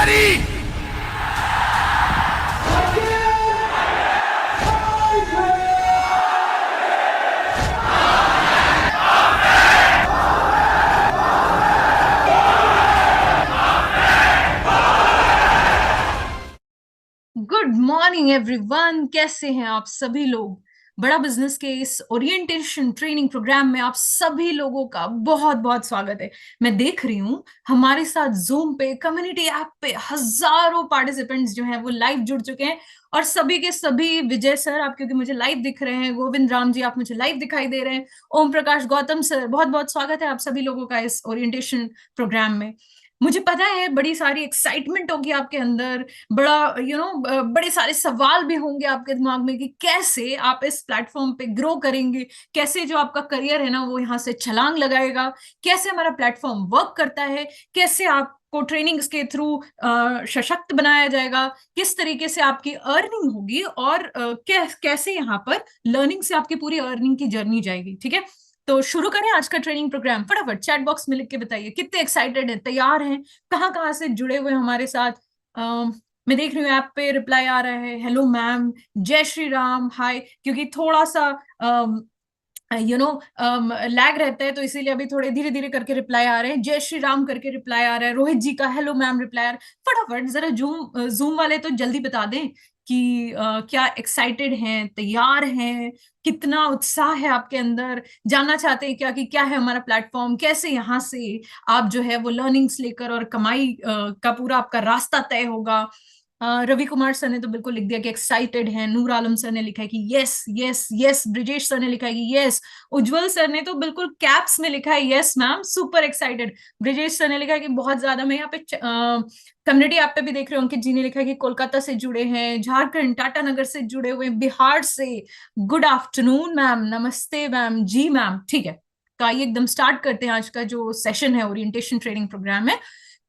तैयारी? Good morning everyone, कैसे हैं आप सभी लोग। बड़ा बिजनेस के इस ओरिएंटेशन ट्रेनिंग प्रोग्राम में आप सभी लोगों का बहुत बहुत स्वागत है। मैं देख रही हूँ हमारे साथ जूम पे, कम्युनिटी ऐप पे हजारों पार्टिसिपेंट्स जो हैं वो लाइव जुड़ चुके हैं। और सभी के सभी, विजय सर आप क्योंकि मुझे लाइव दिख रहे हैं, गोविंद राम जी आप मुझे लाइव दिखाई दे रहे हैं, ओम प्रकाश गौतम सर, बहुत बहुत स्वागत है आप सभी लोगों का इस ओरिएंटेशन प्रोग्राम में। मुझे पता है बड़ी सारी एक्साइटमेंट होगी आपके अंदर, बड़ा बड़े सारे सवाल भी होंगे आपके दिमाग में कि कैसे आप इस प्लेटफॉर्म पे ग्रो करेंगे, कैसे जो आपका करियर है ना वो यहाँ से छलांग लगाएगा, कैसे हमारा प्लेटफॉर्म वर्क करता है, कैसे आपको ट्रेनिंग्स के थ्रू सशक्त बनाया जाएगा, किस तरीके से आपकी अर्निंग होगी और कैसे यहाँ पर लर्निंग से आपकी पूरी अर्निंग की जर्नी जाएगी। ठीक है, तो शुरू करें आज का ट्रेनिंग प्रोग्राम। फटाफट चैट बॉक्स में लिख के बताइए कितने एक्साइटेड हैं, तैयार हैं, कहाँ कहाँ से जुड़े हुए हैं हमारे साथ। मैं देख रही हूँ ऐप पे रिप्लाई आ रहा है, हेलो मैम, जय श्री राम, हाय। क्योंकि थोड़ा सा लैग रहता है तो इसीलिए अभी थोड़े धीरे धीरे करके रिप्लाई आ रहे हैं। जय श्री राम करके रिप्लाई आ रहा है, रोहित जी का हेलो मैम रिप्लाई आ रहा है। फटाफट जरा जूम वाले तो जल्दी बता दें कि क्या एक्साइटेड हैं, तैयार हैं, कितना उत्साह है आपके अंदर, जानना चाहते हैं क्या कि क्या है हमारा प्लेटफॉर्म, कैसे यहाँ से आप जो है वो लर्निंग्स लेकर और कमाई का पूरा आपका रास्ता तय होगा। रवि कुमार सर ने तो बिल्कुल लिख दिया कि एक्साइटेड हैं, नूर आलम सर ने लिखा है कि yes yes yes, Brijesh sir ने लिखा है कि यस, उज्जवल सर ने तो बिल्कुल कैप्स में लिखा है yes ma'am, super excited. Brijesh sir ने लिखा है कि बहुत ज्यादा। मैं यहाँ पे कम्युनिटी ऐप पे भी देख रहे हो, अंकित जी ने लिखा है कि कोलकाता से जुड़े हैं, झारखंड टाटानगर से जुड़े हुए, बिहार से। गुड आफ्टरनून मैम, नमस्ते मैम, जी मैम। ठीक है, तो आइए एकदम स्टार्ट करते हैं आज का जो सेशन है, ओरिएंटेशन ट्रेनिंग प्रोग्राम है।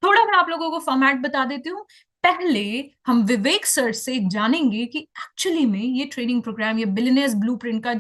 थोड़ा मैं आप लोगों को फॉर्मेट बता देती हूँ। पहले हम विवेक सर से जानेंगे कि एक्चुअली में ये ट्रेनिंग प्रोग्राम, ये बिलियनियर्स ब्लूप्रिंट का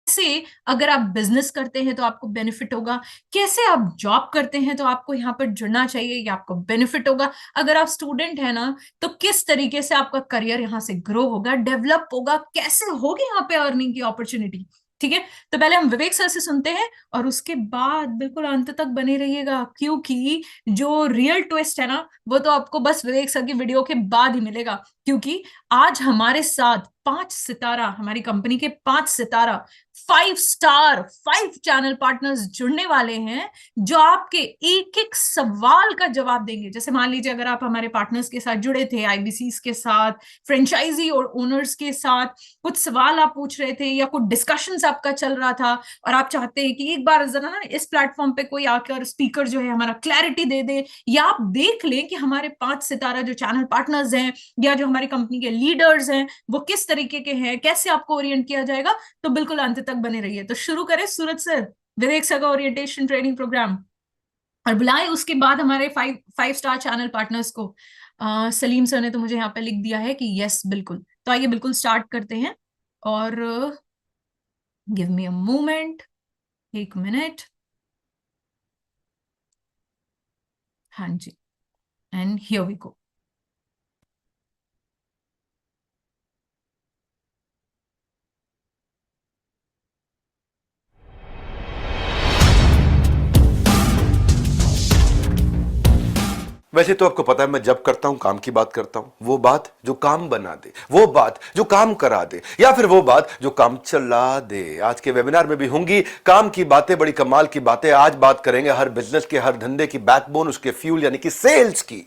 कैसे, अगर आप बिजनेस करते हैं तो आपको बेनिफिट होगा, कैसे आप जॉब करते हैं तो आपको यहाँ पर जुड़ना चाहिए, ये आपको बेनिफिट होगा। अगर आप स्टूडेंट है ना तो किस तरीके से आपका करियर यहाँ से ग्रो होगा, डेवलप होगा, कैसे होगी यहाँ पे अर्निंग की अपॉर्चुनिटी। ठीक है, तो पहले हम विवेक सर से सुनते हैं और उसके बाद बिल्कुल अंत तक बने रहिएगा, क्योंकि जो रियल ट्विस्ट है ना वो तो आपको बस विवेक सर की वीडियो के बाद ही मिलेगा। क्योंकि आज हमारे साथ 5 सितारा, हमारी कंपनी के 5 सितारा 5 स्टार 5 चैनल पार्टनर्स जुड़ने वाले हैं, जो आपके एक एक सवाल का जवाब देंगे। जैसे मान लीजिए अगर आप हमारे पार्टनर्स के साथ जुड़े थे, आईबीसीज के साथ, फ्रेंचाइजी और ओनर्स के साथ, कुछ सवाल आप पूछ रहे थे या कुछ डिस्कशंस आपका चल रहा था और आप चाहते हैं कि एक बार जरा ना इस प्लेटफॉर्म पे कोई आकर स्पीकर जो है हमारा क्लैरिटी दे दे, या आप देख लें कि हमारे 5 सितारा जो चैनल पार्टनर्स हैं या जो हमारी कंपनी के लीडर्स हैं वो किस तरीके के हैं, कैसे आपको ओरिएंट किया जाएगा, तो बिल्कुल अंत तक बने रहिए। तो शुरू करें सूरज सर, विवेक सर का ओरिएंटेशन ट्रेनिंग प्रोग्राम, और बुलाएं उसके बाद हमारे five five star channel partners को। सलीम सर ने तो मुझे यहाँ पे लिख दिया है कि यस बिल्कुल। तो आइए बिल्कुल स्टार्ट करते हैं, और give me a moment, 1 minute. हाँ जी, एंड हियर वी गो। वैसे तो आपको पता है मैं जब करता हूं काम की बात करता हूं, वो बात जो काम बना दे, वो बात जो काम करा दे, या फिर वो बात जो काम चला दे। आज के वेबिनार में भी होंगी काम की बातें, बड़ी कमाल की बातें। आज बात करेंगे हर बिजनेस के, हर धंधे की बैकबोन, उसके फ्यूल यानी कि सेल्स की।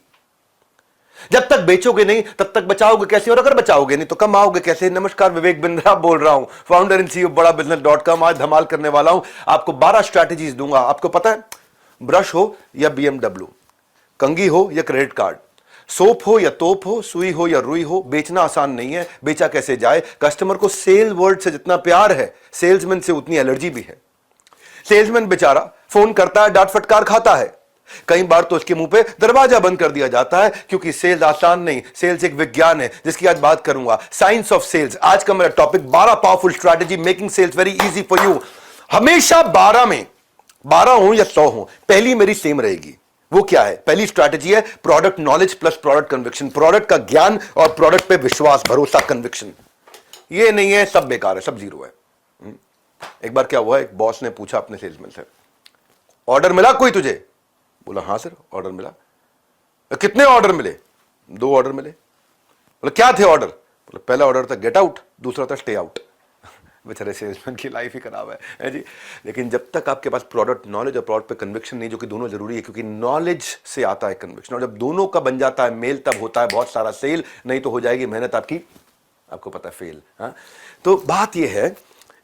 जब तक बेचोगे नहीं तब तक बचाओगे कैसे, और अगर बचाओगे नहीं तो कमाओगे कैसे। नमस्कार, विवेक बिंद्रा बोल रहा हूं, फाउंडर एंड सीईओ बड़ा बिजनेस.com। आज धमाल करने वाला हूं, आपको 12 स्ट्रैटेजीज दूंगा। आपको पता है, ब्रश हो या बीएमडब्ल्यू, कंघी हो या क्रेडिट कार्ड, सोप हो या तोप हो, सुई हो या रुई हो, बेचना आसान नहीं है, बेचा कैसे जाए। कस्टमर को सेल वर्ड से जितना प्यार है, सेल्समैन से उतनी एलर्जी भी है। सेल्समैन बेचारा फोन करता है, डांट फटकार खाता है, कई बार तो उसके मुंह पे दरवाजा बंद कर दिया जाता है, क्योंकि सेल्स आसान नहीं, सेल्स एक विज्ञान है जिसकी आज बात करूंगा, साइंस ऑफ सेल्स। आज का मेरा topic 12 powerful strategy making sales very easy for you. हमेशा 12 में 12 हो या 100 हो, पहली मेरी सेम रहेगी, वो क्या है? पहली स्ट्रैटेजी है product knowledge plus product conviction, product का ज्ञान और प्रोडक्ट पे विश्वास, भरोसा, कन्विक्शन। ये नहीं है, सब बेकार है, सब जीरो है। एक बार क्या हुआ, एक बॉस ने पूछा अपने सेल्समैन से, ऑर्डर मिला कोई तुझे? बोला हाँ सर ऑर्डर मिला। कितने ऑर्डर मिले? 2 ऑर्डर मिले। बोला क्या थे ऑर्डर? बोला पहला ऑर्डर था गेट आउट, दूसरा था स्टे आउट। बेचारे सेल्समैन की लाइफ ही खराब है जी। लेकिन जब तक आपके पास प्रोडक्ट नॉलेज और प्रोडक्ट पे कन्विक्शन नहीं, जो कि दोनों जरूरी है, क्योंकि नॉलेज से आता है कन्विक्शन, और जब दोनों का बन जाता है मेल, तब होता है बहुत सारा सेल, नहीं तो हो जाएगी मेहनत आपकी, आपको पता है, फेल। हाँ, तो बात यह है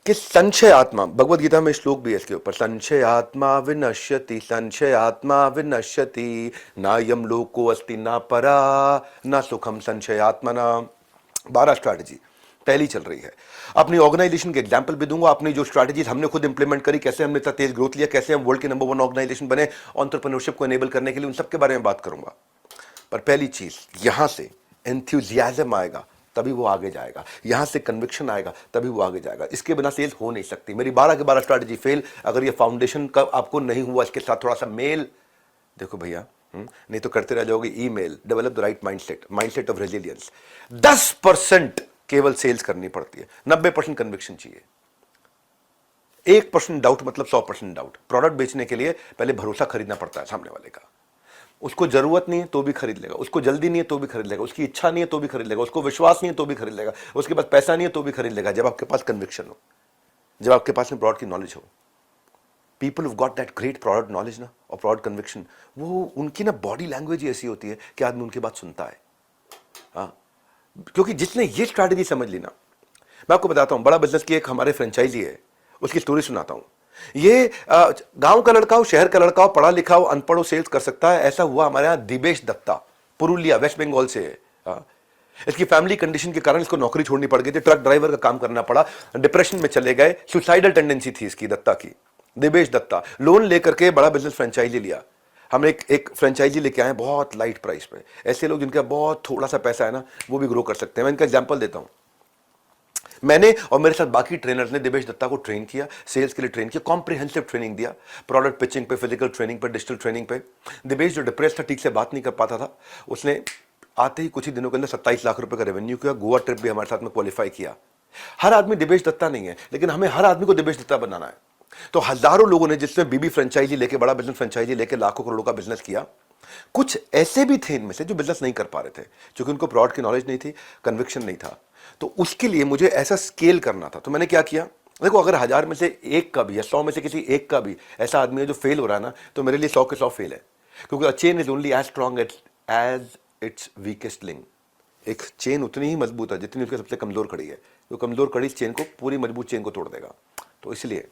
कि संशय आत्मा, भगवत गीता में श्लोक भी है इसके ऊपर, संशय आत्मा विनश्यति, संशय आत्मा विनश्यति, ना यम लोको अस्ति ना परा ना सुखम संशय आत्मना। 12 स्ट्रैटेजी पहली चल रही है। अपनी ऑर्गेनाइजेशन के एग्जांपल भी दूंगा, अपनी जो स्ट्रैटेजीज हमने खुद इंप्लीमेंट करी, कैसे हमने इतना तेज ग्रोथ लिया, कैसे हम वर्ल्ड के नंबर 1 ऑर्गेनाइजेशन बने, एंटरप्रेन्योरशिप को एनेबल करने के लिए, उन सब के बारे में बात करूंगा। पर पहली चीज, यहां से एंथुसियाज्म आएगा तभी वो आगे जाएगा, यहां से कन्विक्शन आएगा तभी वो आगे जाएगा। इसके बिना सेल्स हो नहीं सकती। मेरी 12 के 12 स्ट्रैटेजी फेल अगर ये फाउंडेशन का आपको नहीं हुआ, इसके साथ थोड़ा सा मेल, देखो भैया, नहीं तो करते रह जाओगे email. Develop the right mindset, mindset of resilience. 10% केवल सेल्स करनी पड़ती है, 90% कन्विक्शन चाहिए। 1% डाउट मतलब 100% डाउट। प्रोडक्ट बेचने के लिए पहले भरोसा खरीदना पड़ता है सामने वाले का। उसको जरूरत नहीं है तो भी खरीद लेगा, उसको जल्दी नहीं है तो भी खरीद लेगा, उसकी इच्छा नहीं है तो भी खरीद लेगा, उसको विश्वास नहीं है तो भी खरीद लेगा, उसके पास पैसा नहीं है तो भी खरीद लेगा, जब आपके पास कन्विक्शन हो, जब आपके पास में प्रोडक्ट की नॉलेज हो। People have got that great product knowledge ना और प्रोडक्ट कन्विक्शन, वो उनकी ना बॉडी लैंग्वेज ऐसी होती है कि आदमी उनकी बात सुनता है। हाँ, क्योंकि जिसने ये स्ट्रैटेजी समझ ली ना, मैं आपको बताता हूं, बड़ा बिजनेस की एक हमारे फ्रेंचाइजी है, उसकी स्टोरी सुनाता हूं। ये गांव का लड़का हो, शहर का लड़का हो, पढ़ा लिखा हो, अनपढ़ हो, सेल्स कर सकता है। ऐसा हुआ हमारे यहां दिबेश दत्ता, पुरुलिया, वेस्ट बंगाल से है। इसकी फैमिली कंडीशन के कारण इसको नौकरी छोड़नी पड़ गई थी, ट्रक ड्राइवर का काम करना पड़ा, डिप्रेशन में चले गए, सुसाइडल टेंडेंसी थी इसकी, दत्ता की, दिबेश दत्ता। लोन लेकर के बड़ा बिजनेस फ्रेंचाइजी लिया। हम एक फ्रेंचाइजी लेके आए बहुत लाइट प्राइस पे। ऐसे लोग जिनका बहुत थोड़ा सा पैसा है ना, वो भी ग्रो कर सकते हैं। मैं इनका एग्जांपल देता हूं। मैंने और मेरे साथ बाकी ट्रेनर्स ने दिबेश दत्ता को ट्रेन किया, सेल्स के लिए ट्रेन किया, कॉम्प्रिहेंसिव ट्रेनिंग दिया, प्रोडक्ट पिचिंग पे, फिजिकल ट्रेनिंग पे, डिजिटल ट्रेनिंग पे। दिबेश जो डिप्रेस था, ठीक से बात नहीं कर पाता था, उसने आते ही कुछ ही दिनों के अंदर 27 लाख रुपए का रेवेन्यू किया, गोवा ट्रिप भी हमारे साथ में क्वालिफाई किया। हर आदमी दिबेश दत्ता नहीं है, लेकिन हमें हर आदमी को दिबेश दत्ता बनाना है। तो हजारों लोगों ने, जिसमें बीबी फ्रेंचाइजी लेके, बड़ा बिजनेस फ्रेंचाइजी लेके लाखों करोड़ों का बिजनेस किया। कुछ ऐसे भी थे इनमें से जो बिजनेस नहीं कर पा रहे थे, क्योंकि उनको प्रोडक्ट की नॉलेज नहीं थी, कन्विक्शन नहीं था। तो उसके लिए मुझे ऐसा स्केल करना था। तो मैंने क्या किया, देखो अगर 1000 में से एक का भी या 100 में से किसी एक का भी ऐसा आदमी है जो फेल हो रहा है ना, तो मेरे लिए 100 के 100 फेल है। क्योंकि chain is only as strong as its weakest link. एक चेन उतनी ही मजबूत है जितनी उसकी सबसे कमजोर कड़ी है। तो कमजोर कड़ी इस चेन को, पूरी मजबूत चेन को तोड़ देगा। तो इसलिए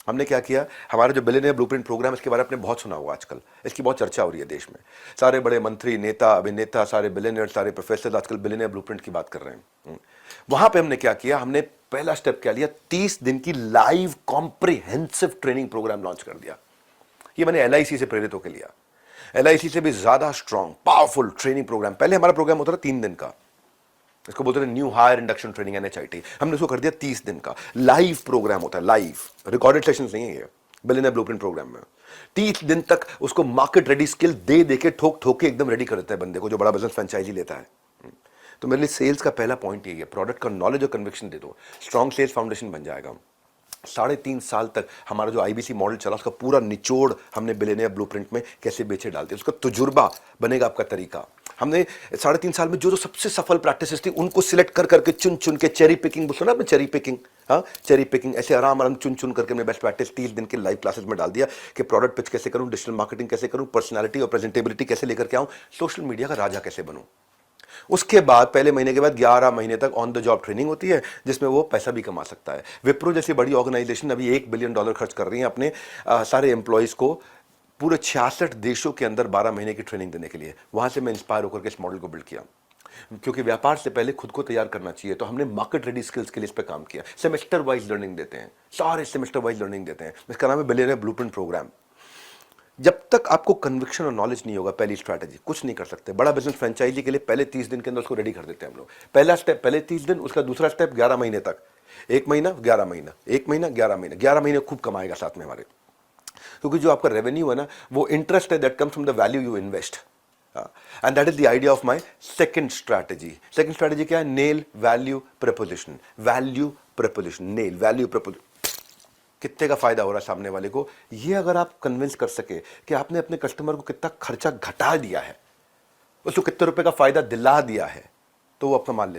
हमने क्या किया, हमारा जो बिलियनियर ब्लूप्रिंट प्रोग्राम, इसके बारे में आपने बहुत सुना होगा, आजकल इसकी बहुत चर्चा हो रही है देश में। सारे बड़े मंत्री, नेता, अभिनेता, सारे बिलियनियर, सारे प्रोफेसर आजकल बिलियनियर ब्लूप्रिंट की बात कर रहे हैं। वहां पे हमने क्या किया, हमने पहला स्टेप क्या लिया, 30 दिन की live comprehensive training program launch कर दिया। ये मैंने एलआईसी से प्रेरित होकर लिया। एलआईसी से भी ज्यादा स्ट्रॉन्ग, पावरफुल ट्रेनिंग प्रोग्राम। पहले हमारा प्रोग्राम होता था 3 दिन का, इसको बोलते थे न्यू हायर इंडक्शन ट्रेनिंग, एनएचआईटी। हमने उसको कर दिया 30 दिन का। लाइव प्रोग्राम होता है, लाइव, रिकॉर्डेड सेशंस नहीं है ये बिलियनियर ब्लूप्रिंट प्रोग्राम में। 30 दिन तक उसको मार्केट रेडी स्किल दे देके, ठोक ठोक के एकदम रेडी कर देता है बंदे को, जो बड़ा बिजनेस फ्रेंचाइजी लेता है। तो मेरे लिए सेल्स का पहला पॉइंट यही है, प्रोडक्ट का नॉलेज और कन्विक्शन दे दो, स्ट्रॉन्ग सेल्स फाउंडेशन बन जाएगा। 3.5 साल तक हमारा जो आईबीसी मॉडल चला, उसका पूरा निचोड़ हमने बिलियनियर ब्लूप्रिंट में कैसे बेचे डालते, उसका तजुर्बा बनेगा आपका तरीका। हमने 3.5 साल में जो जो सबसे सफल प्रैक्टिसेस थी, उनको सिलेक्ट कर करके, चुन चुन के, चेरी पिकिंग, सुना आपने चेरी पिकिंग? हाँ, चेरी पिकिंग, ऐसे आराम आराम चुन चुन करके मैं बेस्ट प्रैक्टिस 30 दिन के लाइव क्लासेस में डाल दिया कि प्रोडक्ट पिच कैसे करूं, डिजिटल मार्केटिंग कैसे करूं, पर्सनैलिटी और प्रेजेंटेबिलिटी कैसे लेकर के आऊं, सोशल मीडिया का राजा कैसे बनूं। उसके बाद पहले महीने के बाद 11 महीने तक ऑन द जॉब ट्रेनिंग होती है, जिसमें वो पैसा भी कमा सकता है। विप्रो जैसी बड़ी ऑर्गेनाइजेशन अभी $1 बिलियन खर्च कर रही है अपने सारे एम्प्लॉयज को पूरे 66 देशों के अंदर 12 महीने की ट्रेनिंग देने के लिए। वहां से मैं इंस्पायर होकर के इस मॉडल को बिल्ड किया, क्योंकि व्यापार से पहले खुद को तैयार करना चाहिए। तो हमने मार्केट रेडी स्किल्स के लिए इस पर काम किया। सेमेस्टर वाइज लर्निंग देते हैं, सारे सेमेस्टर वाइज लर्निंग देते हैं। इसका नाम है बिलियनियर ब्लूप्रिंट प्रोग्राम। जब तक आपको कन्विक्शन और नॉलेज नहीं होगा, पहली स्ट्रैटेजी कुछ नहीं कर सकते। बड़ा बिजनेस फ्रेंचाइजी के लिए पहले 30 दिन के अंदर उसको रेडी कर देते हैं हम लोग। पहला स्टेप पहले 30 दिन, उसका दूसरा स्टेप 11 महीने तक, 1 महीना 11 महीना, 1 महीना 11 महीना, 11 महीने खूब कमाएगा साथ में हमारे। क्योंकि जो आपका रेवेन्यू है ना, वो इंटरेस्ट है that comes from the value you invest. And that is the idea of my second strategy. Second strategy क्या है? Nail value preposition. Value preposition, nail value preposition. कितने का फायदा हो रहा है सामने वाले को, ये अगर आप कन्विंस कर सके कि आपने अपने कस्टमर को कितना खर्चा घटा दिया है, उसको कितने रुपए का फायदा दिला दिया है, तो वो अपना मान ले।